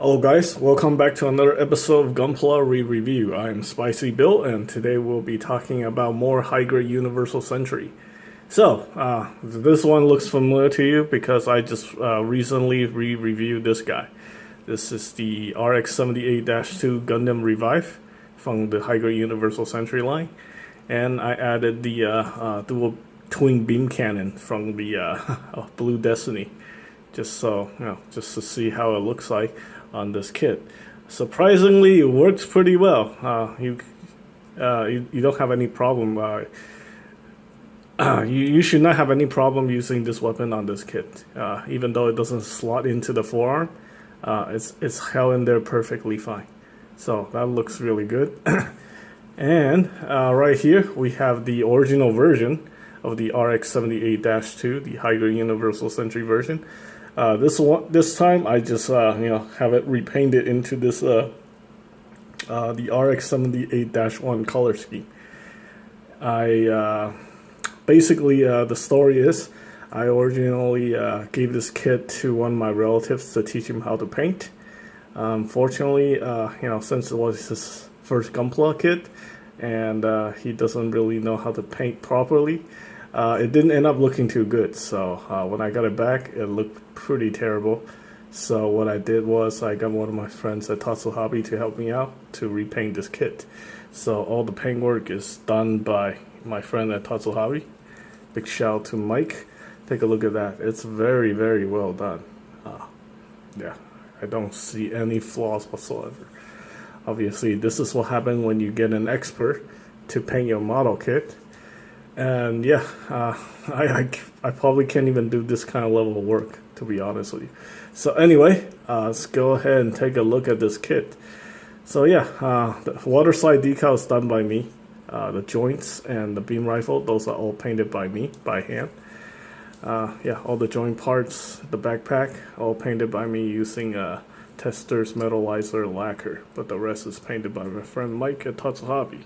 Hello guys, welcome back to another episode of Gunpla Re-Review. I'm Spicy Bill, and today we'll be talking about more high-grade Universal Century. So, this one looks familiar to you because I just recently re-reviewed this guy. This is the RX-78-2 Gundam Revive from the high-grade Universal Century line. And I added the dual twin beam cannon from the Blue Destiny. Just just to see how it looks like on this kit. Surprisingly, it works pretty well. You don't have any problem. You should not have any problem using this weapon on this kit. Even though it doesn't slot into the forearm, it's held in there perfectly fine. So that looks really good. And right here we have the original version of the RX-78-2, the high-grade Universal Century version. This time I just have it repainted into this the RX-78-1 color scheme. I basically the story is I originally gave this kit to one of my relatives to teach him how to paint. Unfortunately, since it was his first Gunpla kit and he doesn't really know how to paint properly, it didn't end up looking too good. So when I got it back, it looked pretty terrible. So what I did was I got one of my friends at Tatsu Hobby to help me out to repaint this kit. So all the paint work is done by my friend at Tatsu Hobby. Big shout out to Mike. Take a look at that. It's very, very well done. Yeah, I don't see any flaws whatsoever. Obviously, this is what happens when you get an expert to paint your model kit. And yeah, I probably can't even do this kind of level of work, to be honest with you. So anyway, let's go ahead and take a look at this kit. So yeah, the water slide decal is done by me. The joints and the beam rifle, those are all painted by me, by hand. Yeah, all the joint parts, the backpack, all painted by me using Tester's Metallizer lacquer. But the rest is painted by my friend Mike at Tatsu Hobby.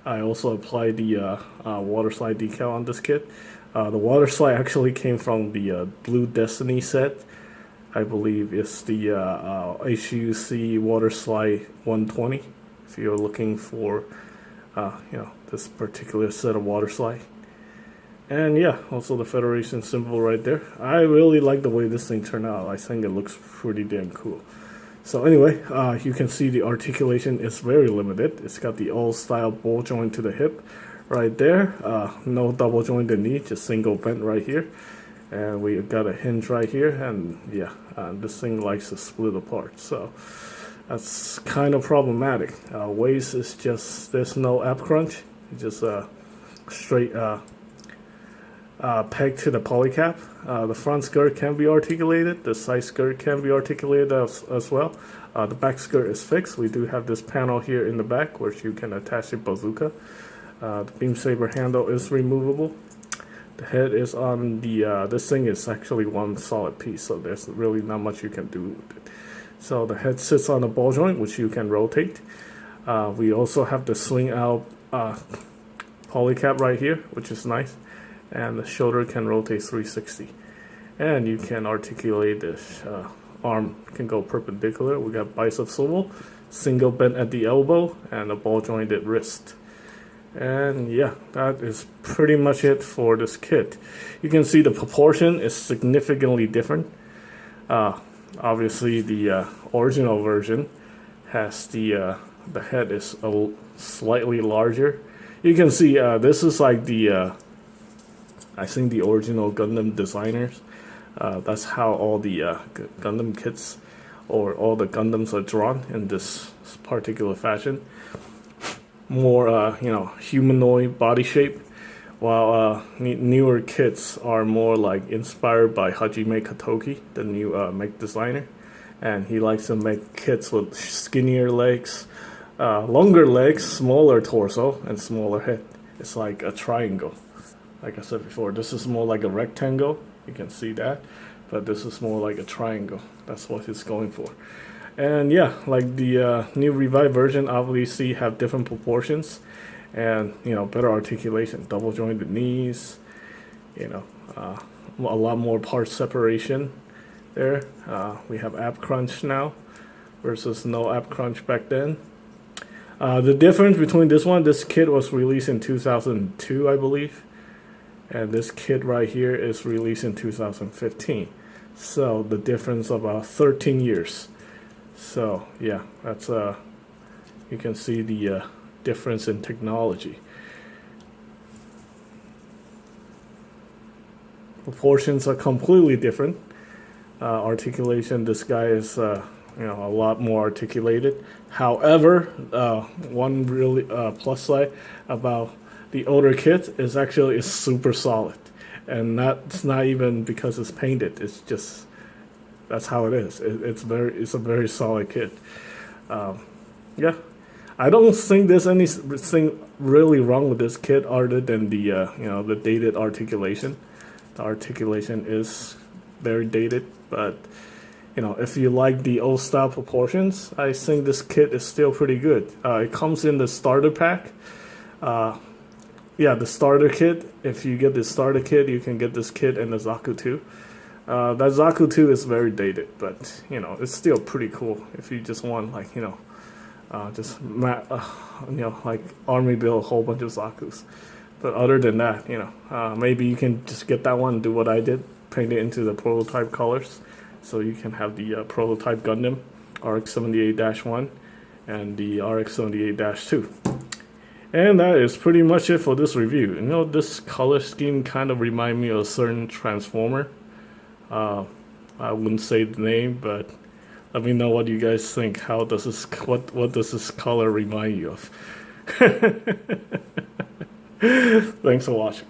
I also applied the water slide decal on this kit. The water slide actually came from the Blue Destiny set. I believe it's the HGUC water slide 120. If you're looking for, this particular set of water slide. And yeah, also the Federation symbol right there. I really like the way this thing turned out. I think it looks pretty damn cool. So anyway, you can see the articulation is very limited. It's got the old style ball joint to the hip right there. No double jointed knee, just single bent right here. And we got a hinge right here. And yeah, this thing likes to split apart. So that's kind of problematic. Waist is just, there's no ab crunch. Just straight peg to the polycap. The front skirt can be articulated. The side skirt can be articulated as well. The back skirt is fixed. We do have this panel here in the back where you can attach a bazooka. The beam saber handle is removable. The head is on the, this thing is actually one solid piece, so there's really not much you can do with it. So the head sits on a ball joint, which you can rotate. We also have the swing out polycap right here, which is nice. And the shoulder can rotate 360. And you can articulate this. Arm can go perpendicular. We got bicep swivel, single bend at the elbow, and a ball jointed wrist. And yeah, that is pretty much it for this kit. You can see the proportion is significantly different. Obviously, the original version has the head is slightly larger. You can see this is like the I think the original Gundam designers. That's how all the Gundam kits or all the Gundams are drawn in this particular fashion. More humanoid body shape, while newer kits are more like inspired by Hajime Katoki, the new mech designer, and he likes to make kits with skinnier legs, longer legs, smaller torso, and smaller head. It's like a triangle. Like I said before, this is more like a rectangle. You can see that, but this is more like a triangle. That's what he's going for. And yeah, like the new Revive version, obviously have different proportions and, better articulation, double jointed knees, a lot more part separation there. We have ab crunch now. versus no app crunch back then. The difference between this kit was released in 2002, I believe, and this kit right here is released in 2015. So the difference of about 13 years. So yeah, that's you can see the difference in technology. Proportions are completely different. Articulation, this guy is a lot more articulated. However, one really plus side about the older kit is actually it's super solid, and that's not even because it's painted. It's just that's how it is. It's a very solid kit. Yeah, I don't think there's anything really wrong with this kit other than the the dated articulation. The articulation is very dated, but if you like the old style proportions, I think this kit is still pretty good. It comes in the starter pack. Yeah, the starter kit. If you get the starter kit, you can get this kit and the Zaku 2. That Zaku 2 is very dated, but it's still pretty cool if you just want like like army build a whole bunch of Zakus. But other than that, maybe you can just get that one and do what I did, paint it into the prototype colors. So you can have the prototype Gundam, RX-78-1, and the RX-78-2. And that is pretty much it for this review. This color scheme kind of reminds me of a certain Transformer. I wouldn't say the name, but let me know what you guys think. How does this, what does this color remind you of? Thanks for watching.